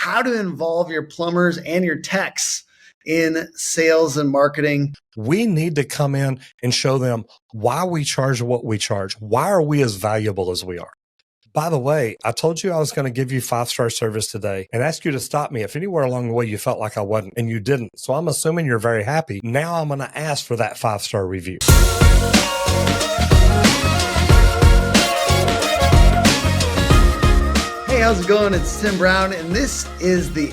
how to involve your plumbers and your techs in sales and marketing. We need to come in and show them why we charge what we charge. Why are we as valuable as we are? By the way, I told you I was going to give you 5-star service today and ask you to stop me if anywhere along the way you felt like I wasn't, and you didn't. So I'm assuming you're very happy. Now I'm going to ask for that 5-star review. Hey, how's it going? It's Tim Brown, and this is the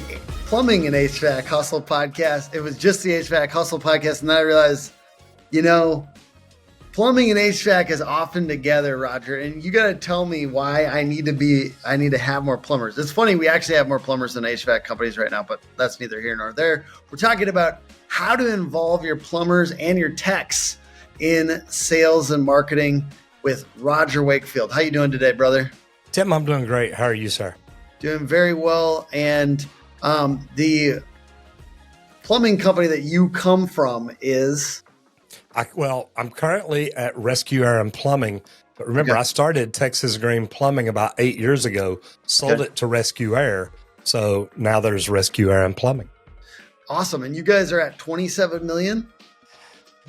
Plumbing and HVAC Hustle Podcast. It was just the HVAC Hustle Podcast, and then I realized, plumbing and HVAC is often together, Roger, and you got to tell me why I need to have more plumbers. It's funny, we actually have more plumbers than HVAC companies right now, but that's neither here nor there. We're talking about how to involve your plumbers and your techs in sales and marketing with Roger Wakefield. How you doing today, brother? Tim, I'm doing great. How are you, sir? Doing very well. And the plumbing company that you come from is? I'm currently at Rescue Air and Plumbing. But remember, I started Texas Green Plumbing about 8 years ago, sold it to Rescue Air. So now there's Rescue Air and Plumbing. Awesome. And you guys are at 27 million?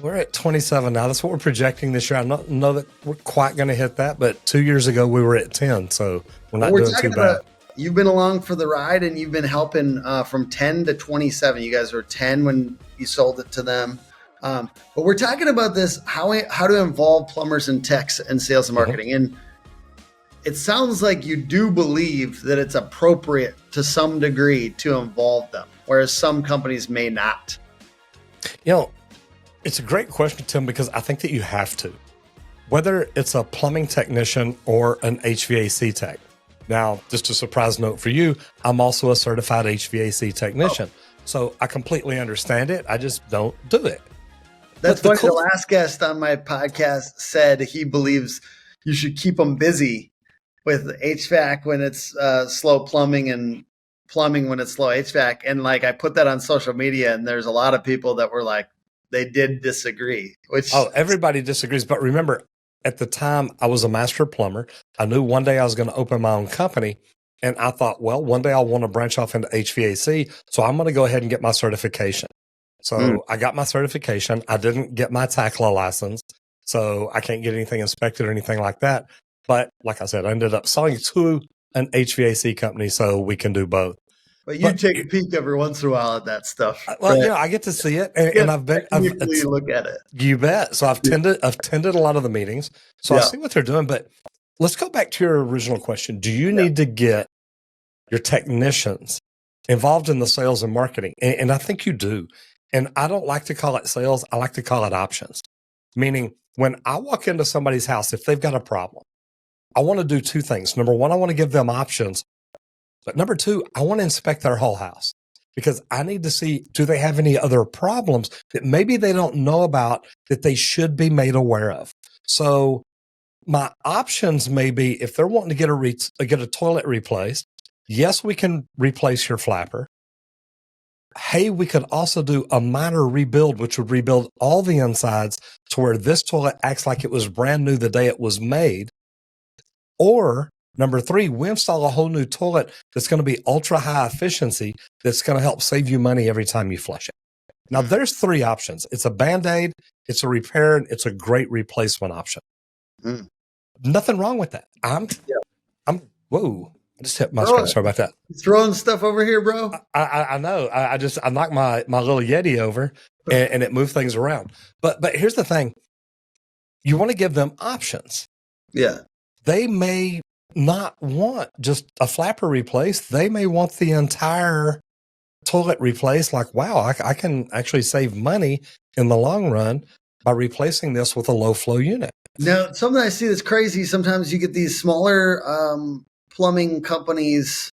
We're at 27 now. That's what we're projecting this year. I don't know that we're quite going to hit that, but 2 years ago we were at 10. So we're not doing too bad. You've been along for the ride and you've been helping from 10 to 27. You guys were 10 when you sold it to them. But we're talking about this, how to involve plumbers and techs in sales and marketing. Mm-hmm. And it sounds like you do believe that it's appropriate to some degree to involve them, whereas some companies may not. It's a great question, Tim, because I think that you have to, whether it's a plumbing technician or an HVAC tech. Now, just a surprise note for you, I'm also a certified HVAC technician. So I completely understand it. I just don't do it. That's funny. The last guest on my podcast said he believes you should keep them busy with HVAC when it's slow plumbing and plumbing when it's slow HVAC. And I put that on social media and there's a lot of people that were like, they did disagree. Everybody disagrees. But remember, at the time, I was a master plumber. I knew one day I was going to open my own company. And I thought, well, one day I'll want to branch off into HVAC. So I'm going to go ahead and get my certification. So I got my certification. I didn't get my TACLA license. So I can't get anything inspected or anything like that. But like I said, I ended up selling to an HVAC company so we can do both. But you take a peek every once in a while at that stuff. Well, I get to see it, and I've look at it. You bet. So I've attended a lot of the meetings, so I see what they're doing. But let's go back to your original question. Do you need to get your technicians involved in the sales and marketing? And I think you do. And I don't like to call it sales. I like to call it options. Meaning, when I walk into somebody's house, if they've got a problem, I want to do two things. Number one, I want to give them options. But number two, I want to inspect their whole house because I need to see, do they have any other problems that maybe they don't know about that they should be made aware of? So my options may be, if they're wanting to get a toilet replaced, yes, we can replace your flapper. Hey, we could also do a minor rebuild, which would rebuild all the insides to where this toilet acts like it was brand new the day it was made. Or number three, we install a whole new toilet that's going to be ultra high efficiency that's going to help save you money every time you flush it. Now, there's three options. It's a Band-Aid, it's a repair, and it's a great replacement option. Nothing wrong with that. Whoa, I just hit my screen. Sorry about that. You throwing stuff over here, bro? I know. I knocked my little Yeti over and it moved things around. But here's the thing. You want to give them options. Yeah. They may not want just a flapper replaced. They may want the entire toilet replaced. Like, wow, I can actually save money in the long run by replacing this with a low flow unit. Now, something I see that's crazy. Sometimes you get these smaller plumbing companies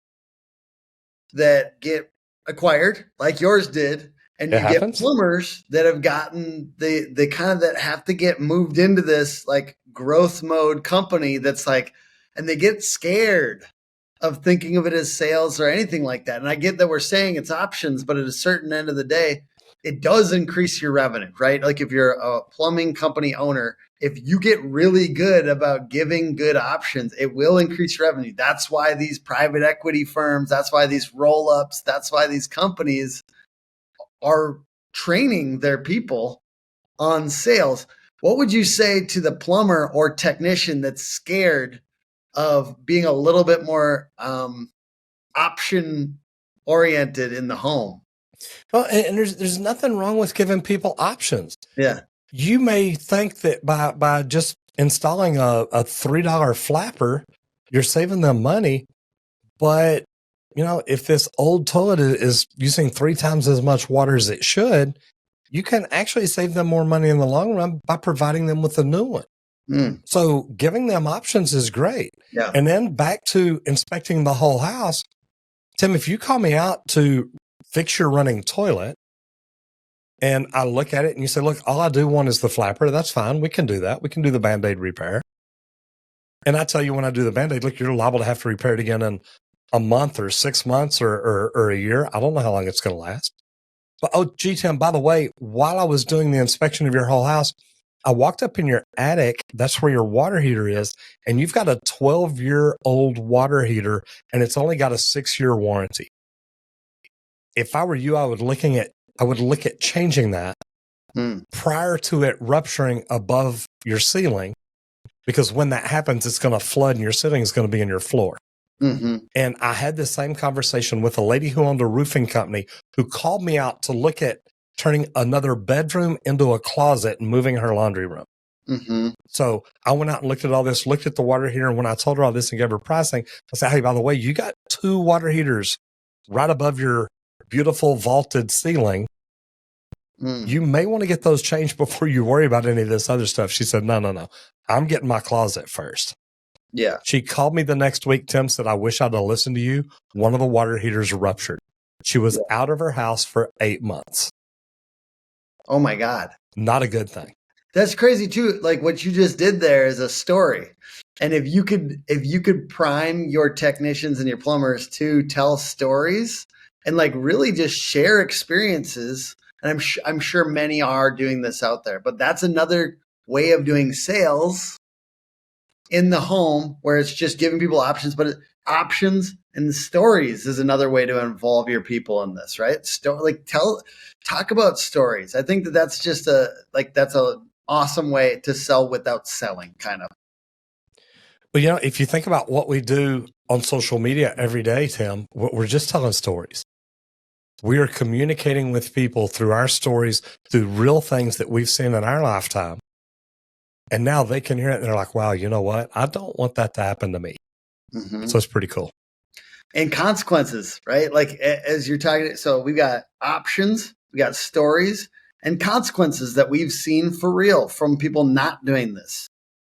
that get acquired, like yours did, and you get plumbers that have gotten the kind of that have to get moved into this like growth mode company that's like, and they get scared of thinking of it as sales or anything like that. And I get that we're saying it's options, but at a certain end of the day, it does increase your revenue, right? Like if you're a plumbing company owner, if you get really good about giving good options, it will increase revenue. That's why these private equity firms, that's why these roll-ups, that's why these companies are training their people on sales. What would you say to the plumber or technician that's scared of being a little bit more option oriented in the home? Well, and there's nothing wrong with giving people options. Yeah. You may think that by just installing a $3 flapper, you're saving them money. But, if this old toilet is using 3 times as much water as it should, you can actually save them more money in the long run by providing them with a new one. So giving them options is great. Yeah. And then back to inspecting the whole house. Tim, if you call me out to fix your running toilet and I look at it and you say, look, all I do want is the flapper. That's fine. We can do that. We can do the Band-Aid repair. And I tell you, when I do the Band-Aid, look, you're liable to have to repair it again in a month or 6 months or a year. I don't know how long it's going to last. But, gee, Tim, by the way, while I was doing the inspection of your whole house, I walked up in your attic. That's where your water heater is. And you've got a 12-year-old water heater, and it's only got a 6-year warranty. If I were you, I would look at changing that prior to it rupturing above your ceiling, because when that happens, it's going to flood and your ceiling is going to be in your floor. And I had the same conversation with a lady who owned a roofing company who called me out to look at turning another bedroom into a closet and moving her laundry room. So I went out and looked at all this, looked at the water heater. And when I told her all this and gave her pricing, I said, hey, by the way, you got 2 water heaters right above your beautiful vaulted ceiling. You may want to get those changed before you worry about any of this other stuff. She said, no. I'm getting my closet first. Yeah. She called me the next week, Tim, said, I wish I'd have listened to you. One of the water heaters ruptured. She was out of her house for 8 months. Oh my God. Not a good thing. That's crazy too. Like what you just did there is a story. And if you could prime your technicians and your plumbers to tell stories and like really just share experiences, and I'm sure many are doing this out there, but that's another way of doing sales in the home where it's just giving people options, but options and stories is another way to involve your people in this, right? Talk about stories. I think that's just that's a awesome way to sell without selling, kind of. Well, if you think about what we do on social media every day, Tim, we're just telling stories. We are communicating with people through our stories, through real things that we've seen in our lifetime. And now they can hear it and they're like, wow, you know what? I don't want that to happen to me. So it's pretty cool. And consequences, right? Like as you're talking, so we've got options, we got stories, and consequences that we've seen for real from people not doing this.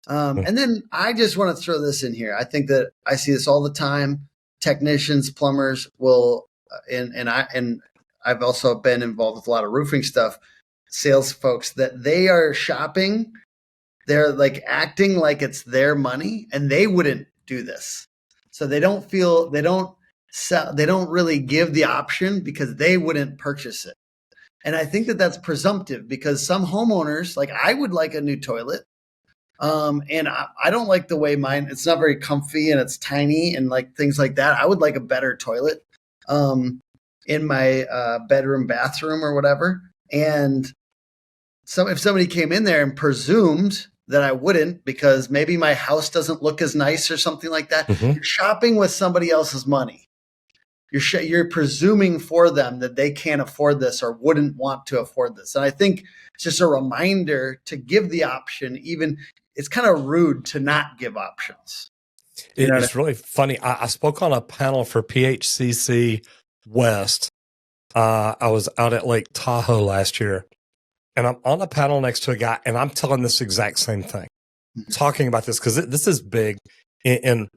And then I just want to throw this in here. I think that I see this all the time. Technicians, plumbers will, and I've also been involved with a lot of roofing stuff, sales folks that they are shopping. They're like acting like it's their money and they wouldn't do this. So they don't really give the option because they wouldn't purchase it. And I think that that's presumptive because some homeowners, like I would like a new toilet. And I don't like the way it's not very comfy and it's tiny and like things like that. I would like a better toilet in my bedroom, bathroom or whatever. And if somebody came in there and presumed that I wouldn't because maybe my house doesn't look as nice or something like that, you're shopping with somebody else's money. You're presuming for them that they can't afford this or wouldn't want to afford this. And I think it's just a reminder to give the option. Even it's kind of rude to not give options. It's really funny. I spoke on a panel for PHCC West. I was out at Lake Tahoe last year, and I'm on a panel next to a guy, and I'm telling this exact same thing, talking about this because this is big in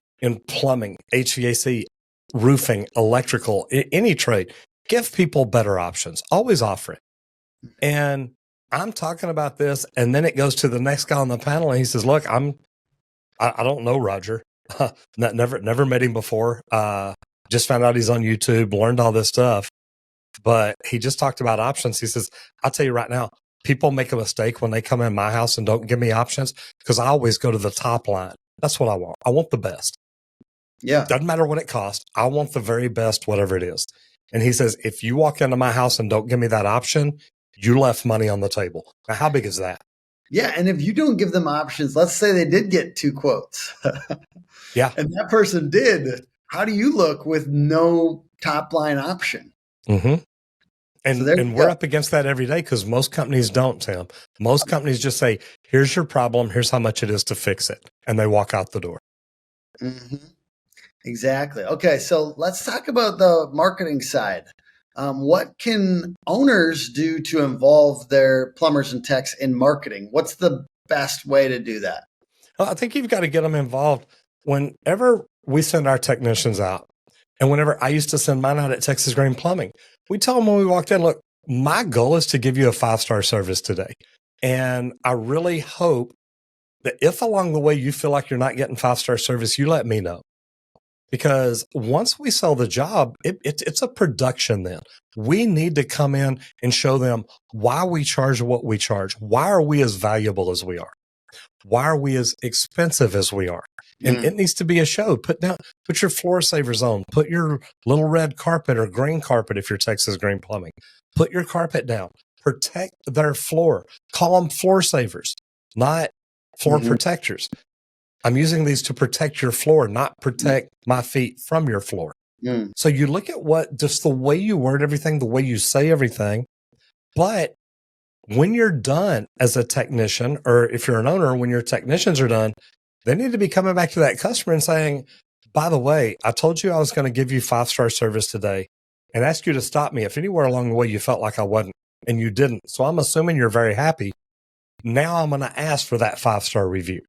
plumbing, HVAC, roofing, electrical, any trade. Give people better options. Always offer it. And I'm talking about this, and then it goes to the next guy on the panel, and he says, "Look, I don't know Roger. Never met him before. Just found out he's on YouTube. Learned all this stuff. but he just talked about options. He says, I'll tell you right now, people make a mistake when they come in my house and don't give me options because I always go to the top line. That's what I want. I want the best. Yeah. Doesn't matter what it costs. I want the very best, whatever it is. And he says, if you walk into my house and don't give me that option, you left money on the table. Now, how big is that? Yeah. And if you don't give them options, let's say they did get 2 quotes. Yeah. And that person did. How do you look with no top line option? Mm-hmm. And, So and we're up against that every day because most companies don't, Tim. Most companies just say, here's your problem. Here's how much it is to fix it. And they walk out the door. Mm-hmm. Exactly. Okay. So let's talk about the marketing side. What can owners do to involve their plumbers and techs in marketing? What's the best way to do that? Well, I think you've got to get them involved. Whenever we send our technicians out, and whenever I used to send mine out at Texas Green Plumbing, we tell them when we walked in, look, my goal is to give you a 5-star service today. And I really hope that if along the way you feel like you're not getting 5-star service, you let me know. Because once we sell the job, it's a production then. We need to come in and show them why we charge what we charge. Why are we as valuable as we are? Why are we as expensive as we are? And it needs to be a show. Put your floor savers on. Put your little red carpet or green carpet if you're Texas Green Plumbing. Put your carpet down. Protect their floor. Call them floor savers, not floor protectors. I'm using these to protect your floor, not protect my feet from your floor. So you look at just the way you word everything, the way you say everything. But when you're done as a technician, or if you're an owner, when your technicians are done, they need to be coming back to that customer and saying, by the way, I told you I was going to give you 5-star service today and ask you to stop me if anywhere along the way you felt like I wasn't, and you didn't. So I'm assuming you're very happy. Now I'm going to ask for that 5-star review.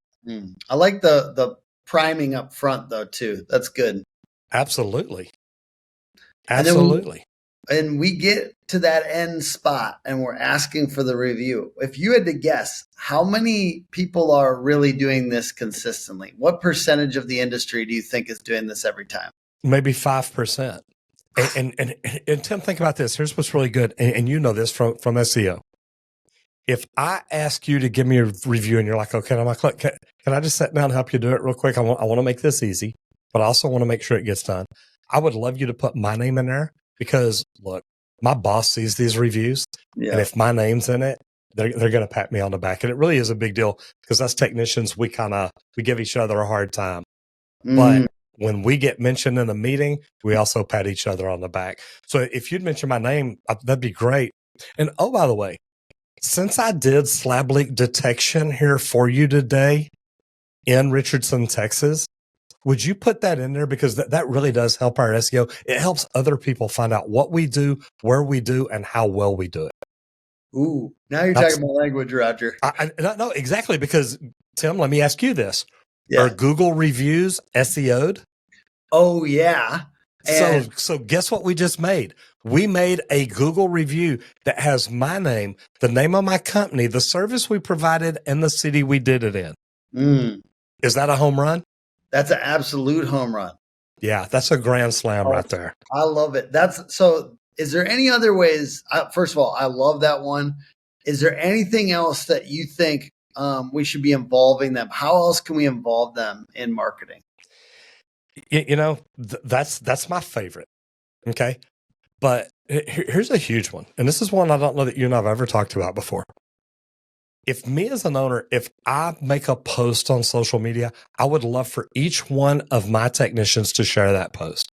I like the priming up front though, too. That's good. Absolutely. Absolutely. And we get to that end spot and we're asking for the review. If you had to guess, how many people are really doing this consistently? What percentage of the industry do you think is doing this every time? Maybe 5%. And Tim, think about this. Here's what's really good. And you know this from SEO. If I ask you to give me a review and you're like, okay, I'm like, can I just sit down and help you do it real quick? I want to make this easy, but I also want to make sure it gets done. I would love you to put my name in there because look, my boss sees these reviews and if my name's in it, they're going to pat me on the back. And it really is a big deal because us technicians, we give each other a hard time. But when we get mentioned in a meeting, we also pat each other on the back. So if you'd mention my name, that'd be great. And oh, by the way, since I did slab leak detection here for you today in Richardson, Texas, would you put that in there? Because that really does help our SEO. It helps other people find out what we do, where we do, and how well we do it. Ooh, now you're talking my language, Roger. No, exactly. Because Tim, let me ask you this. Are Google reviews SEO'd? Oh, yeah. So guess what we just made? We made a Google review that has my name, the name of my company, the service we provided, and the city we did it in. Is that a home run? That's an absolute home run. Yeah, that's a grand slam right there. I love it. So is there any other ways? First of all, I love that one. Is there anything else that you think we should be involving them? How else can we involve them in marketing? That's my favorite. Okay. But here's a huge one. And this is one I don't know that you and I've ever talked about before. If me as an owner, if I make a post on social media, I would love for each one of my technicians to share that post.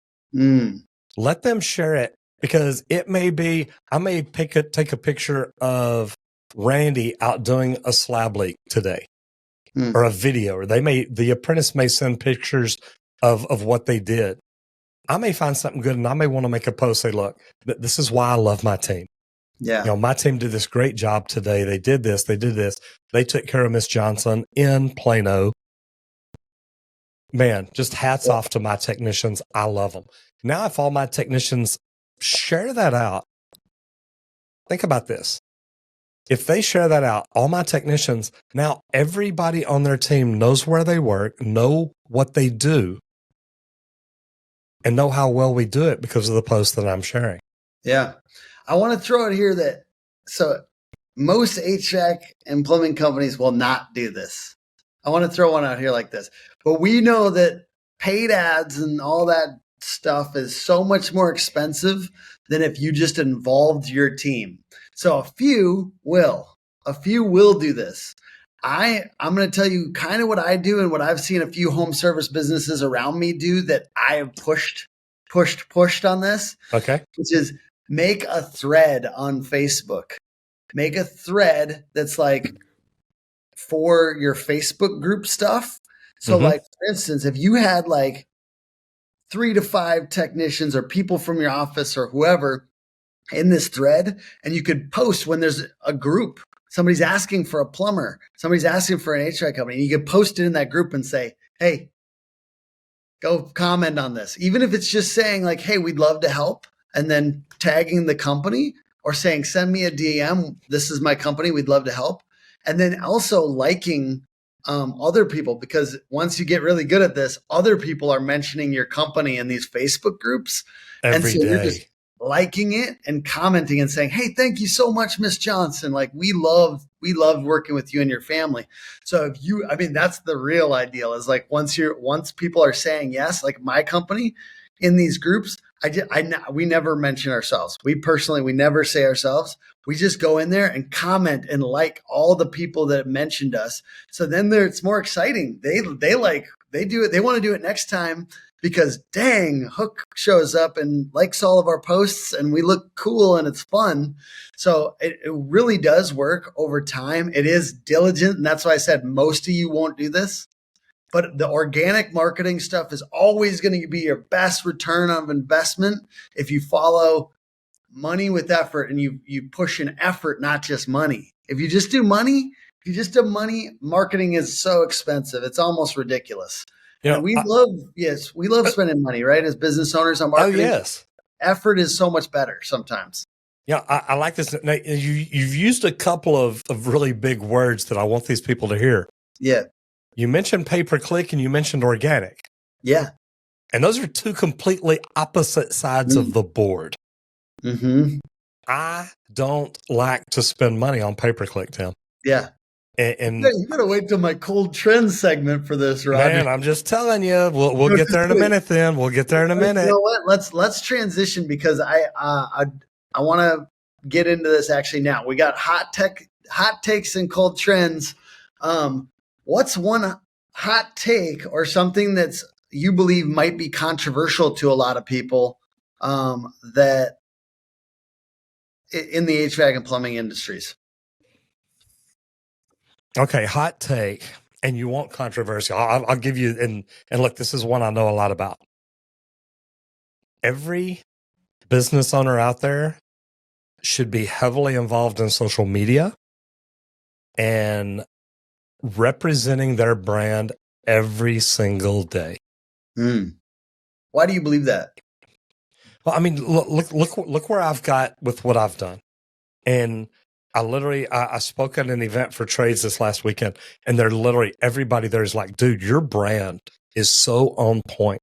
Let them share it because it may be, I may take a picture of Randy out doing a slab leak today or a video, or the apprentice may send pictures of what they did. I may find something good and I may want to make a post, say, look, this is why I love my team. Yeah. My team did this great job today. They did this. They took care of Miss Johnson in Plano. Man, just hats off to my technicians. I love them. Now, if all my technicians share that out, think about this. If they share that out, all my technicians, now everybody on their team knows where they work, know what they do, and know how well we do it because of the post that I'm sharing. Yeah. I want to throw it here that so most HVAC and plumbing companies will not do this. I want to throw one out here like this. But we know that paid ads and all that stuff is so much more expensive than if you just involved your team. So a few will. A few will do this. I'm going to tell you kind of what I do and what I've seen a few home service businesses around me do that I have pushed on this. Okay. Which is make a thread on Facebook. Make a thread that's like for your Facebook group stuff. So, like, for instance, if you had like 3 to 5 technicians or people from your office or whoever in this thread, and you could post when there's a group, somebody's asking for a plumber, somebody's asking for an HVAC company, and you could post it in that group and say, hey, go comment on this. Even if it's just saying like, hey, we'd love to help, and then tagging the company or saying, send me a DM. This is my company. We'd love to help. And then also liking other people, because once you get really good at this, other people are mentioning your company in these Facebook groups. Every day. You're just liking it and commenting and saying, hey, thank you so much, Miss Johnson. Like we love working with you and your family. So that's the real ideal is like once people are saying yes, like my company in these groups, we never mention ourselves. We never say ourselves. We just go in there and comment and like all the people that mentioned us. So then it's more exciting. They do it. They want to do it next time because dang, Hook shows up and likes all of our posts and we look cool and it's fun. So it really does work over time. It is diligent. And that's why I said most of you won't do this. But the organic marketing stuff is always going to be your best return of investment if you follow money with effort and you push an effort, not just money. If you just do money, marketing is so expensive. It's almost ridiculous. And we love spending money, right? As business owners on marketing. Oh, yes. Effort is so much better sometimes. Yeah, I like this. Now, you've used a couple of really big words that I want these people to hear. Yeah. You mentioned pay-per-click and you mentioned organic. Yeah. And those are two completely opposite sides of the board. Mm-hmm. I don't like to spend money on pay-per-click, Tim. Yeah. And you gotta wait till my cold trends segment for this, Roger. Man, I'm just telling you, we'll get there in a minute. Then we'll get there in a minute. You know what? Let's transition because I want to get into this actually now. We got hot takes and cold trends. What's one hot take or something that's you believe might be controversial to a lot of people that in the HVAC and plumbing industries? Okay, hot take, and you want controversy. I'll give you, and look, this is one I know a lot about. Every business owner out there should be heavily involved in social media and representing their brand every single day. Why do you believe that? Well, I mean, look where I've got with what I've done. And I spoke at an event for trades this last weekend, and they're literally everybody there is like, dude, your brand is so on point.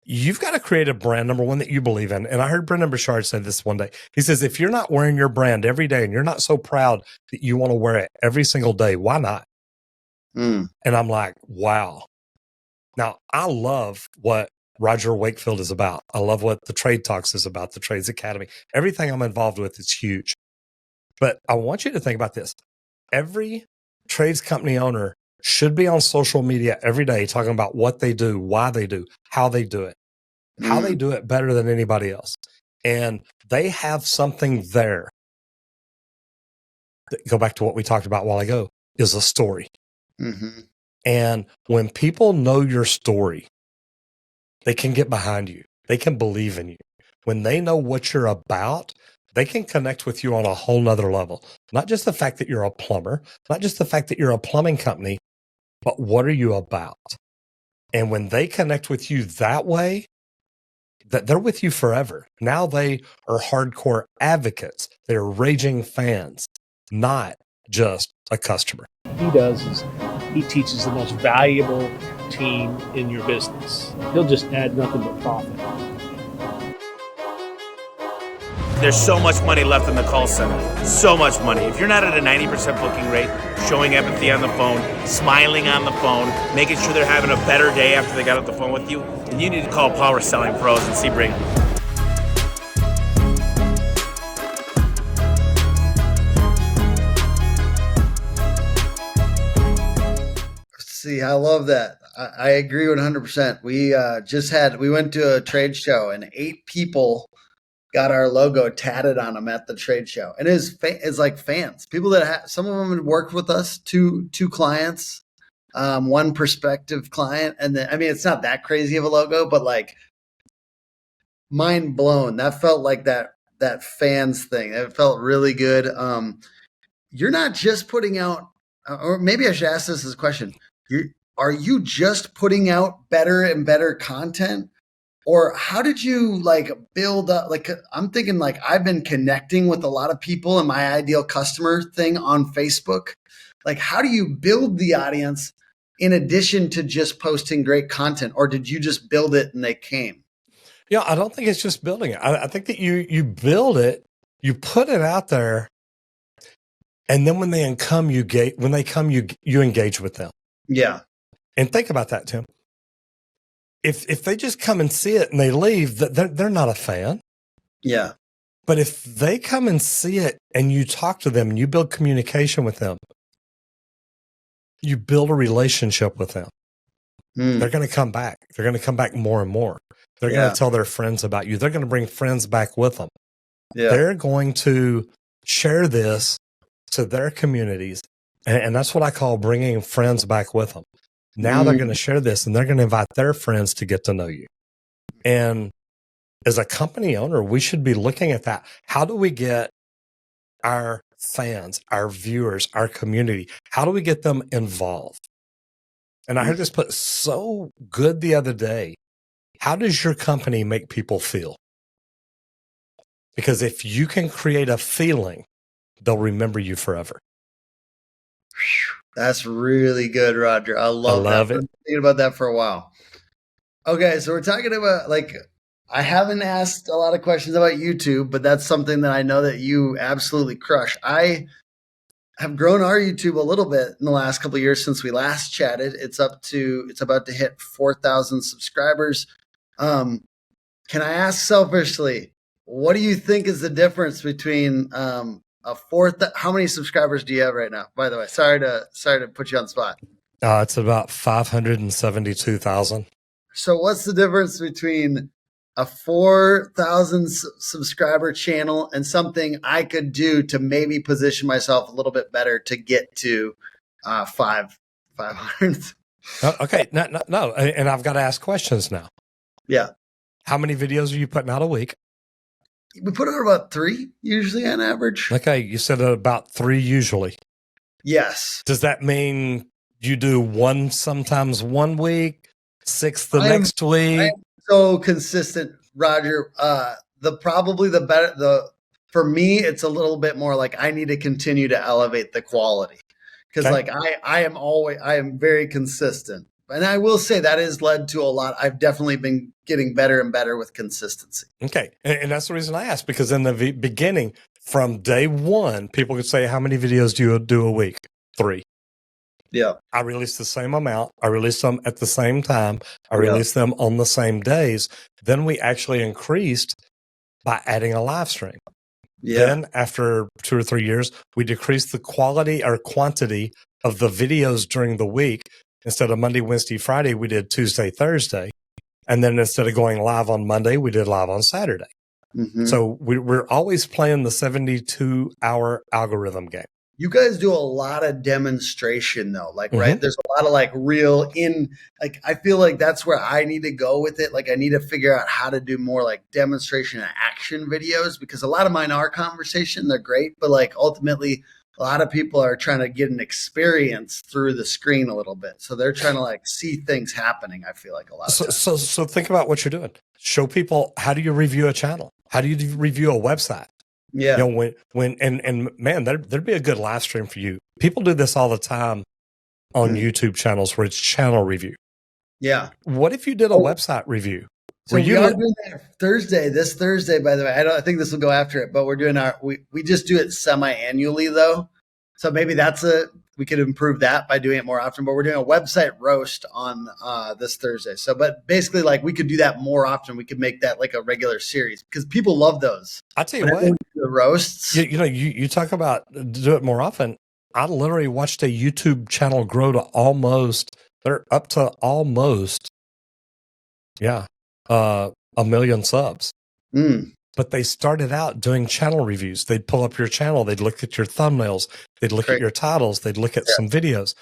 You've got to create a brand, number one, that you believe in. And I heard Brendan Burchard say this one day. He says, if you're not wearing your brand every day and you're not so proud that you want to wear it every single day, why not? And I'm like, wow. Now, I love what Roger Wakefield is about. I love what the Trade Talks is about, the Trades Academy. Everything I'm involved with is huge. But I want you to think about this. Every trades company owner should be on social media every day talking about what they do, why they do, how they do it better than anybody else. And they have something there. Go back to what we talked about a while ago, is a story. Mm-hmm. And when people know your story, they can get behind you. They can believe in you. When they know what you're about, they can connect with you on a whole nother level. Not just the fact that you're a plumber, not just the fact that you're a plumbing company, but what are you about? And when they connect with you that way, that they're with you forever. Now they are hardcore advocates. They're raging fans, not just a customer. What he does is he teaches the most valuable team in your business. He'll just add nothing but profit. there's so much money left in the call center. So much money. If you're not at a 90% booking rate, showing empathy on the phone, smiling on the phone, making sure they're having a better day after they got off the phone with you, then you need to call Power Selling Pros and see Brigham. See, I love that. I agree 100%. We went to a trade show and 8 people got our logo tatted on them at the trade show. And it's like fans, people that some of them had worked with us, two clients, one prospective client. And then, I mean, it's not that crazy of a logo, but like mind blown. That felt like that fans thing. It felt really good. You're not just putting out, or maybe I should ask this as a question. Are you just putting out better and better content? Or how did you like build up? Like, I'm thinking like I've been connecting with a lot of people in my ideal customer thing on Facebook. Like, how do you build the audience in addition to just posting great content? Or did you just build it and they came? Yeah, I don't think it's just building it. I think that you build it, you put it out there, and then when they come, you engage with them. Yeah. And think about that, Tim. If they just come and see it and they leave, they're not a fan. Yeah. But if they come and see it and you talk to them and you build communication with them, you build a relationship with them. They're going to come back. They're going to come back more and more. They're going to tell their friends about you. They're going to bring friends back with them. Yeah. They're going to share this to their communities. And that's what I call bringing friends back with them. Now they're going to share this and they're going to invite their friends to get to know you. And as a company owner, we should be looking at that. How do we get our fans, our viewers, our community, how do we get them involved? And I heard this put so good the other day. How does your company make people feel? Because if you can create a feeling, they'll remember you forever. That's really good, Roger. I love that. I've been thinking about that for a while. Okay, so we're talking about, like, I haven't asked a lot of questions about YouTube, but that's something that I know that you absolutely crush. I have grown our YouTube a little bit in the last couple of years since we last chatted. It's about to hit 4,000 subscribers. Can I ask selfishly, what do you think is the difference between how many subscribers do you have right now? By the way, sorry to put you on the spot. It's about 572,000. So what's the difference between a 4,000 subscriber channel and something I could do to maybe position myself a little bit better to get to 500? Okay, no, and I've got to ask questions now. Yeah. How many videos are you putting out a week? We put out about 3 usually on average. Okay, you said about 3 usually. Yes. Does that mean you do 1 sometimes 1 week, 6 the next week? I am so consistent, Roger. For me, it's a little bit more like I need to continue to elevate the quality because like I am very consistent. And I will say that has led to a lot. I've definitely been getting better and better with consistency. Okay. And that's the reason I asked, because in the beginning, from day one, people could say, how many videos do you do a week? 3. Yeah. I released the same amount. I released them at the same time. I released them on the same days. Then we actually increased by adding a live stream. Yeah. Then after 2 or 3 years, we decreased the quality or quantity of the videos during the week. Instead of Monday, Wednesday, Friday, we did Tuesday, Thursday. And then instead of going live on Monday, we did live on Saturday. Mm-hmm. So we're always playing the 72-hour algorithm game. You guys do a lot of demonstration though, like, right? There's a lot of like I feel like that's where I need to go with it. Like I need to figure out how to do more like demonstration and action videos, because a lot of mine are conversation. They're great, but like ultimately a lot of people are trying to get an experience through the screen a little bit. So they're trying to like see things happening. I feel like a lot of times. So think about what you're doing. Show people, how do you review a channel? How do you review a website? Yeah. You know, when man, there'd be a good live stream for you. People do this all the time on YouTube channels where it's channel review. Yeah. What if you did a website review? So we are doing that Thursday, this Thursday, by the way. I think this will go after it, but we're doing we just do it semi-annually though. So maybe we could improve that by doing it more often, but we're doing a website roast on this Thursday. So, but basically like we could do that more often. We could make that like a regular series because people love those. I'll tell you what, the roasts. You talk about do it more often. I literally watched a YouTube channel grow to they're up to almost, 1 million subs. But they started out doing channel reviews. They'd pull up your channel. They'd look at your thumbnails. They'd look at your titles. They'd look at some videos.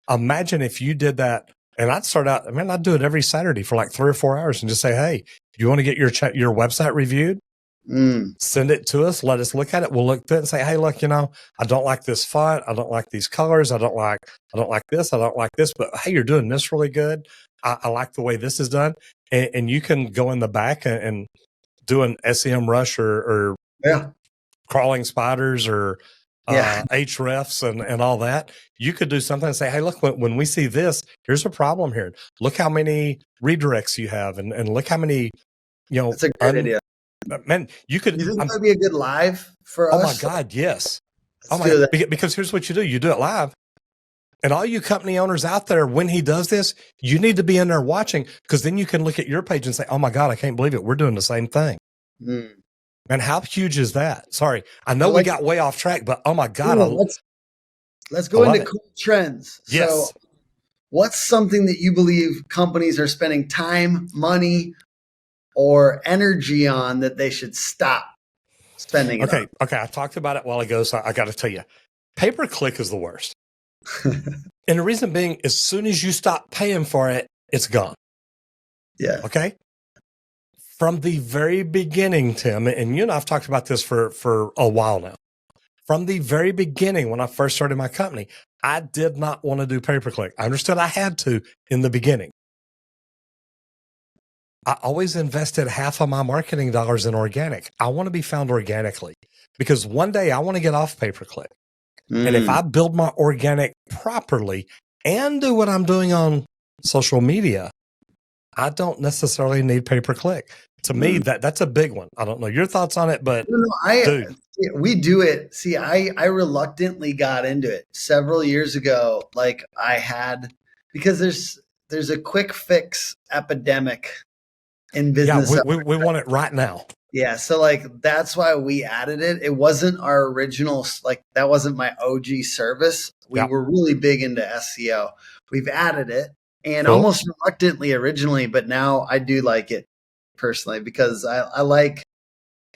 Imagine if you did that. And I'd start out, I'd do it every Saturday for like 3 or 4 hours and just say, hey, you want to get your website reviewed? Send it to us. Let us look at it. We'll look through it and say, hey, look, I don't like this font. I don't like these colors. I don't like this. I don't like this, but hey, you're doing this really good. I like the way this is done. And you can go in the back and do an SEM rush or crawling spiders or hrefs and all that. You could do something and say, hey, look, when we see this, here's a problem here. Look how many redirects you have and look how many, That's a great idea. Man, you think that would be a good live for us? Oh my God, yes. Because here's what you do. You do it live. And all you company owners out there, when he does this, you need to be in there watching because then you can look at your page and say, oh my God, I can't believe it. We're doing the same thing. And how huge is that? Sorry. I know we got way off track, but oh my God. Let's go into cool trends. Yes. So what's something that you believe companies are spending time, money, or energy on that they should stop spending it on? Okay. I talked about it a while ago, so I got to tell you, pay-per-click is the worst. And the reason being, as soon as you stop paying for it, it's gone. Yeah. Okay. From the very beginning, Tim, and you and I've talked about this for a while now. From the very beginning, when I first started my company, I did not want to do pay-per-click. I understood I had to in the beginning. I always invested half of my marketing dollars in organic. I want to be found organically because one day I want to get off pay-per-click. And if I build my organic properly and do what I'm doing on social media, I don't necessarily need pay-per-click. To me, that's a big one. I don't know your thoughts on it, but dude. We do it. See, I reluctantly got into it several years ago. Like because there's a quick fix epidemic in business. Yeah, we want it right now. Yeah. So like, that's why we added it. It wasn't our original, that wasn't my OG service. We were really big into SEO. We've added it and almost reluctantly originally, but now I do like it personally because I like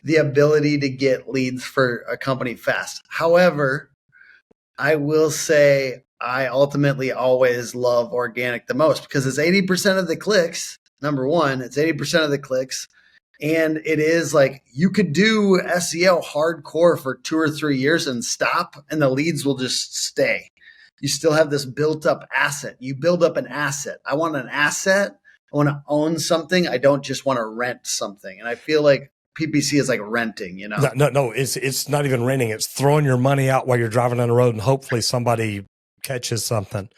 the ability to get leads for a company fast. However, I will say I ultimately always love organic the most because it's 80% of the clicks. Number one, it's 80% of the clicks. And it is like you could do SEO hardcore for 2 or 3 years and stop, and the leads will just stay. You still have this built up asset. You build up an asset. I want an asset. I want to own something. I don't just want to rent something. And I feel like PPC is like renting, No, it's not even renting. It's throwing your money out while you're driving on the road and hopefully somebody catches something.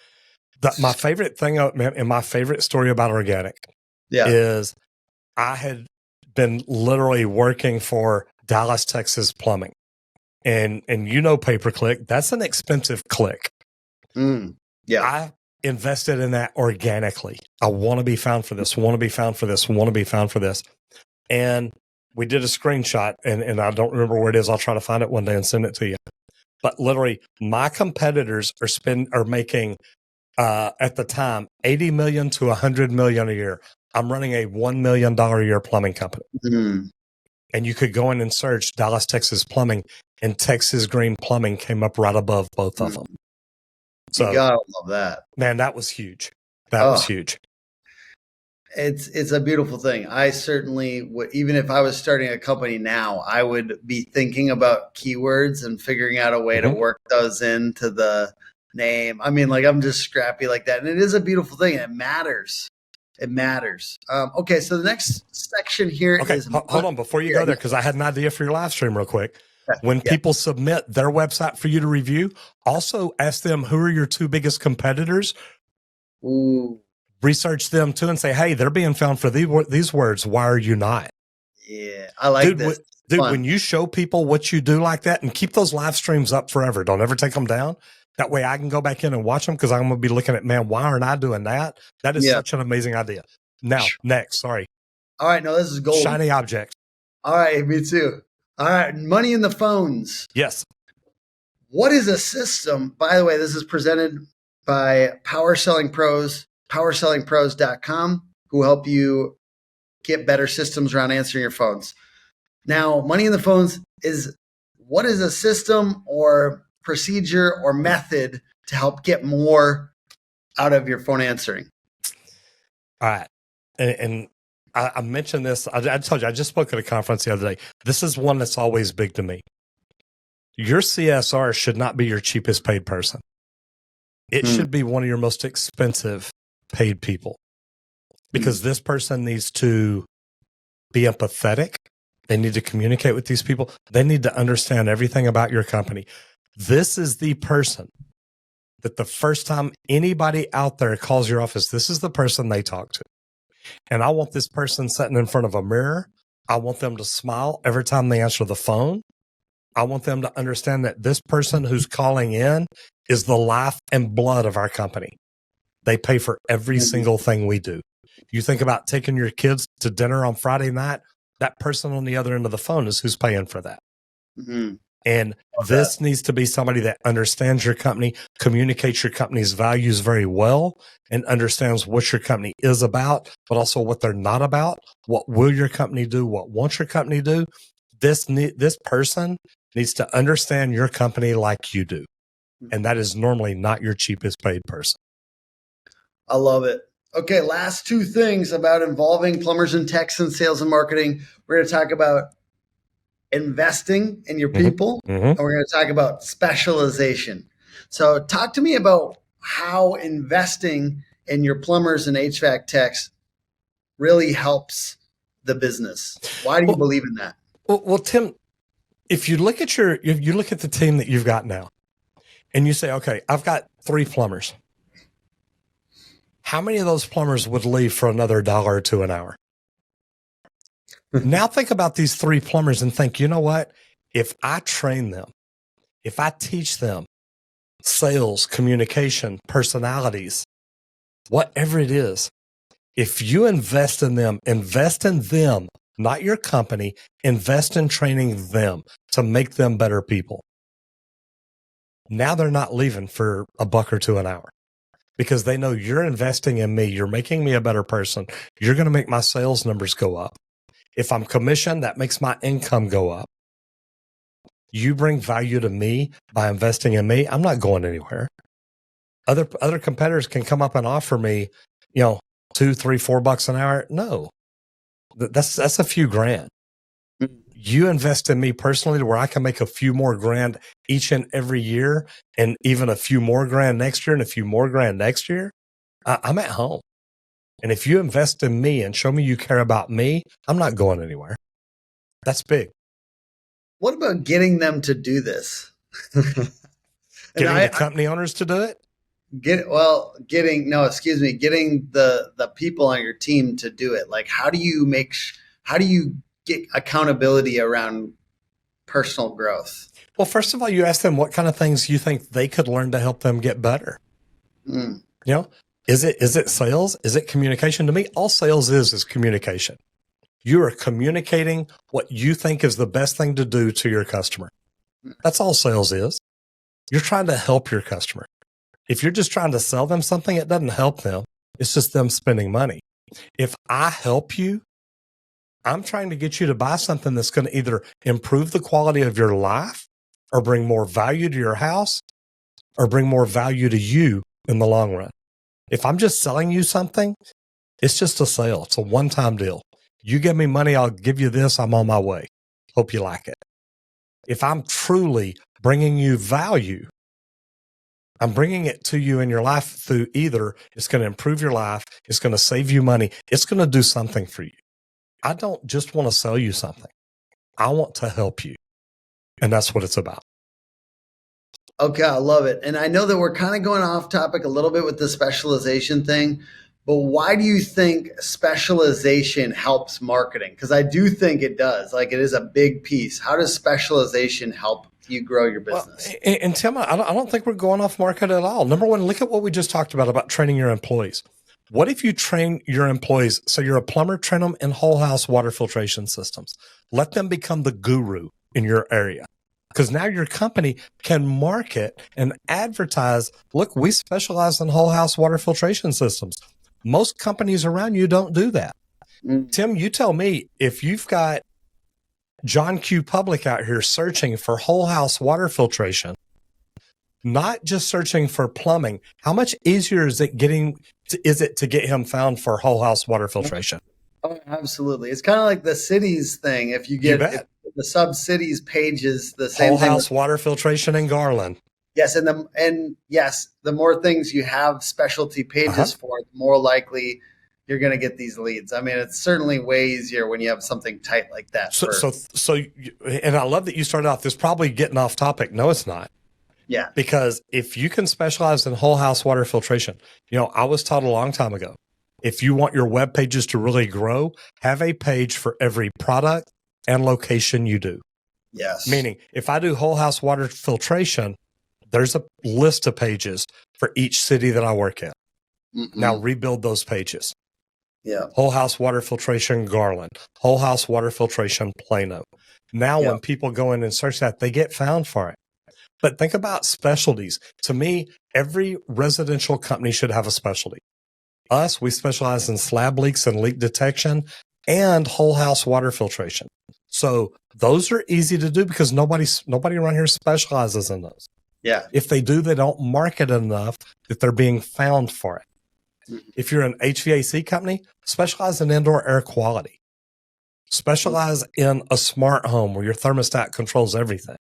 My favorite thing and my favorite story about organic is I had been literally working for Dallas, Texas plumbing. And pay-per-click, that's an expensive click. I invested in that organically. I want to be found for this, want to be found for this, want to be found for this. And we did a screenshot and I don't remember where it is. I'll try to find it one day and send it to you. But literally my competitors are making at the time 80 million to 100 million a year. I'm running a $1 million a year plumbing company. And you could go in and search Dallas, Texas plumbing, and Texas Green Plumbing came up right above both of them. So you gotta love that. Man, that was huge. That was huge. It's a beautiful thing. I certainly would, even if I was starting a company now, I would be thinking about keywords and figuring out a way to work those into the name. I mean, like I'm just scrappy like that. And it is a beautiful thing. And it matters. It matters. Okay, so the next section here is... Hold on, before you go there, because I had an idea for your live stream real quick. When people submit their website for you to review, also ask them who are your 2 biggest competitors. Ooh. research them too and say, hey, they're being found for these words. Why are you not? Yeah, I like this. Dude, when you show people what you do like that, and keep those live streams up forever, don't ever take them down. That way I can go back in and watch them, because I'm going to be looking at, man, why aren't I doing that? That is such an amazing idea. Now, next, sorry. All right, no, this is gold. Shiny object. All right, me too. All right, money in the phones. Yes. What is a system? By the way, this is presented by Power Selling Pros, powersellingpros.com, who help you get better systems around answering your phones. Now, money in the phones is, what is a system or procedure or method to help get more out of your phone answering? All right. And I mentioned this. I told you, I just spoke at a conference the other day. This is one that's always big to me. Your CSR should not be your cheapest paid person. It should be one of your most expensive paid people, because this person needs to be empathetic. They need to communicate with these people. They need to understand everything about your company. This is the person that the first time anybody out there calls your office, this is the person they talk to. And I want this person sitting in front of a mirror. I want them to smile every time they answer the phone. I want them to understand that this person who's calling in is the life and blood of our company. They pay for every single thing we do. You think about taking your kids to dinner on Friday night, that person on the other end of the phone is who's paying for that. And this needs to be somebody that understands your company, communicates your company's values very well, and understands what your company is about, but also what they're not about. What will your company do? What won't your company do? This person needs to understand your company like you do. And that is normally not your cheapest paid person. I love it. Okay, last two things about involving plumbers and techs in sales and marketing. We're going to talk about investing in your people, and we're going to talk about specialization. So talk to me about how investing in your plumbers and HVAC techs really helps the business. Why do you believe in that? Well, Tim, if you look at the team that you've got now, and you say, okay, I've got 3 plumbers. How many of those plumbers would leave for another $1 or $2 an hour? Now think about these 3 plumbers and think, you know what? If I train them, if I teach them sales, communication, personalities, whatever it is, if you invest in them, not your company, invest in training them to make them better people. Now they're not leaving for $1 or $2 an hour, because they know you're investing in me. You're making me a better person. You're going to make my sales numbers go up. If I'm commissioned, that makes my income go up. You bring value to me by investing in me. I'm not going anywhere. Other competitors can come up and offer me, $2, $3, $4 an hour. No, that's a few grand. You invest in me personally to where I can make a few more grand each and every year, and even a few more grand next year and a few more grand next year. I'm at home. And if you invest in me and show me you care about me, I'm not going anywhere. That's big. What about getting them to do this? Getting the company owners to do it? Getting the people on your team to do it. Like, how do you get accountability around personal growth? Well, first of all, you ask them what kind of things you think they could learn to help them get better. Is it sales? Is it communication? To me, all sales is communication. You are communicating what you think is the best thing to do to your customer. That's all sales is. You're trying to help your customer. If you're just trying to sell them something, it doesn't help them. It's just them spending money. If I help you, I'm trying to get you to buy something that's going to either improve the quality of your life or bring more value to your house or bring more value to you in the long run. If I'm just selling you something, it's just a sale. It's a one-time deal. You give me money, I'll give you this. I'm on my way. Hope you like it. If I'm truly bringing you value, I'm bringing it to you in your life through either it's going to improve your life, it's going to save you money, it's going to do something for you. I don't just want to sell you something. I want to help you. And that's what it's about. Okay, I love it. And I know that we're kind of going off topic a little bit with the specialization thing, but why do you think specialization helps marketing? Because I do think it does. Like, it is a big piece. How does specialization help you grow your business? Well, and Tim, I don't think we're going off market at all. Number one, look at what we just talked about training your employees. What if you train your employees? So you're a plumber, train them in whole house water filtration systems. Let them become the guru in your area. Because now your company can market and advertise, look, we specialize in whole house water filtration systems. Most companies around you don't do that. Tim, you tell me, if you've got John Q. Public out here searching for whole house water filtration, not just searching for plumbing, how much easier is it to get him found for whole house water filtration? Oh, absolutely. It's kind of like the cities thing. If you get the sub-cities pages, the same whole thing house water filtration in Garland. Yes, and yes, the more things you have specialty pages for, the more likely you're going to get these leads. I mean, it's certainly way easier when you have something tight like that. And I love that you started off this, probably getting off topic. No, it's not. Yeah. Because if you can specialize in whole house water filtration, I was taught a long time ago, if you want your web pages to really grow, have a page for every product and location you do. Yes. Meaning, if I do whole house water filtration, there's a list of pages for each city that I work in. Now rebuild those pages. Yeah. Whole house water filtration Garland, whole house water filtration Plano. Now when people go in and search that, they get found for it. But think about specialties. To me, every residential company should have a specialty. Us, we specialize in slab leaks and leak detection and whole house water filtration. So those are easy to do because nobody around here specializes in those. Yeah. If they do, they don't market enough that they're being found for it. If you're an HVAC company, specialize in indoor air quality. Specialize in a smart home where your thermostat controls everything.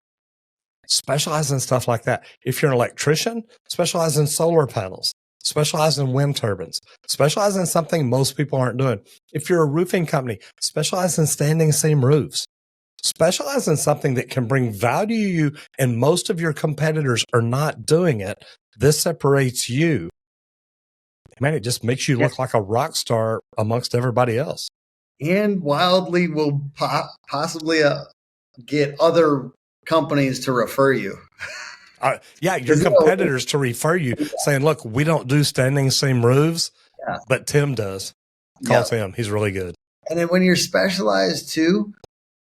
Specialize in stuff like that. If you're an electrician, specialize in solar panels. Specialize in wind turbines. Specialize in something most people aren't doing. If you're a roofing company, specialize in standing seam roofs. Specialize in something that can bring value to you, and most of your competitors are not doing it. This separates you. Man, it just makes you look like a rock star amongst everybody else. And wildly will possibly get other companies to refer you. Your competitors to refer you, saying, look, we don't do standing seam roofs, but Tim does. Call Tim. He's really good. And then when you're specialized too,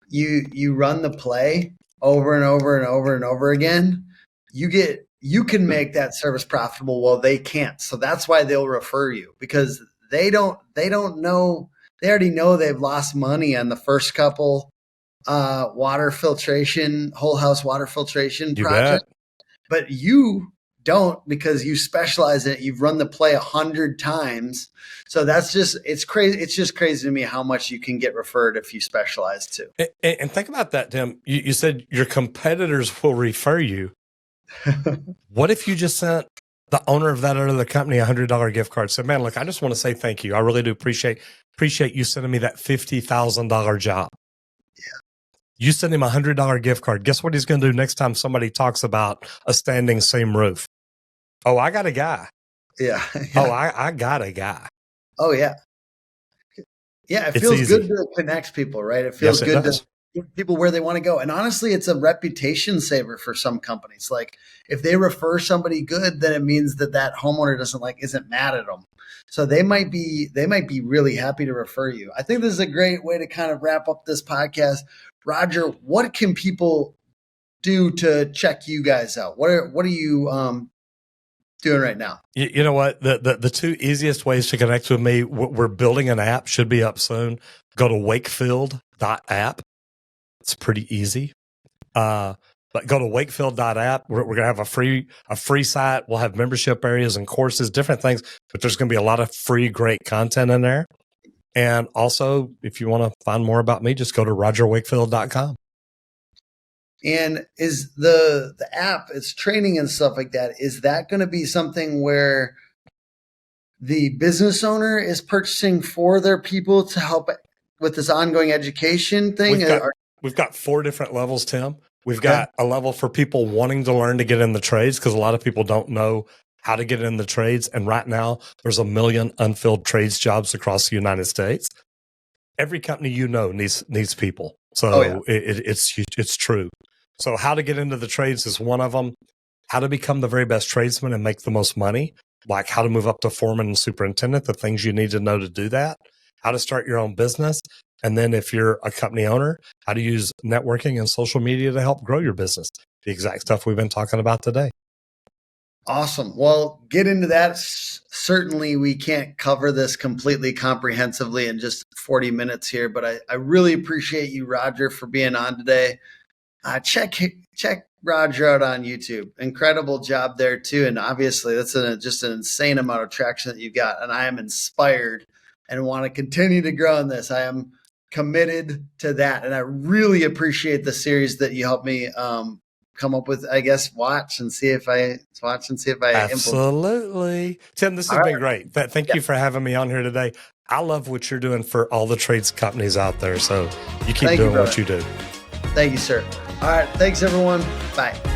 you run the play over and over and over and over again, you can make that service profitable while they can't. So that's why they'll refer you, because they don't know, they already know they've lost money on the first couple water filtration, whole house water filtration project. But you don't, because you specialize in it. You've run the play 100 times. So it's crazy. It's just crazy to me how much you can get referred if you specialize too. And think about that, Tim. You said your competitors will refer you. What if you just sent the owner of that other company $100 gift card? Said, man, look, I just want to say thank you. I really do appreciate you sending me that $50,000 job. Yeah. You send him $100 gift card. Guess what he's going to do next time somebody talks about a standing seam roof? Oh, I got a guy. Yeah. Oh, I got a guy. Oh, yeah. Yeah, it feels good to connect people, right? It feels good to get people where they want to go. And honestly, it's a reputation saver for some companies. Like, if they refer somebody good, then it means that homeowner isn't mad at them. So they might be really happy to refer you. I think this is a great way to kind of wrap up this podcast. Roger, what can people do to check you guys out? What are you doing right now? You know what? The two easiest ways to connect with me, we're building an app, should be up soon. Go to wakefield.app. It's pretty easy. But go to wakefield.app. We're going to have a free site. We'll have membership areas and courses, different things, but there's going to be a lot of free, great content in there. And also, if you want to find more about me, just go to rogerwakefield.com. And is the app, it's training and stuff like that, is that going to be something where the business owner is purchasing for their people to help with this ongoing education thing? We've got 4 different levels, Tim. We've got a level for people wanting to learn to get in the trades, because a lot of people don't know how to get in the trades. And right now, there's 1 million unfilled trades jobs across the United States. Every company needs people. So it's true. So how to get into the trades is one of them. How to become the very best tradesman and make the most money, like how to move up to foreman and superintendent, the things you need to know to do that, how to start your own business. And then if you're a company owner, how to use networking and social media to help grow your business. The exact stuff we've been talking about today. Awesome. Well, get into that. Certainly, we can't cover this completely comprehensively in just 40 minutes here, but I really appreciate you, Roger, for being on today. Check Roger out on YouTube. Incredible job there too. And obviously that's just an insane amount of traction that you've got. And I am inspired and want to continue to grow in this. I am committed to that. And I really appreciate the series that you helped me come up with, I guess, watch and see if I Absolutely. implement. Tim, this has been great. Thank you for having me on here today. I love what you're doing for all the trades companies out there. So you keep doing what you do. Thank you, sir. All right. Thanks, everyone. Bye.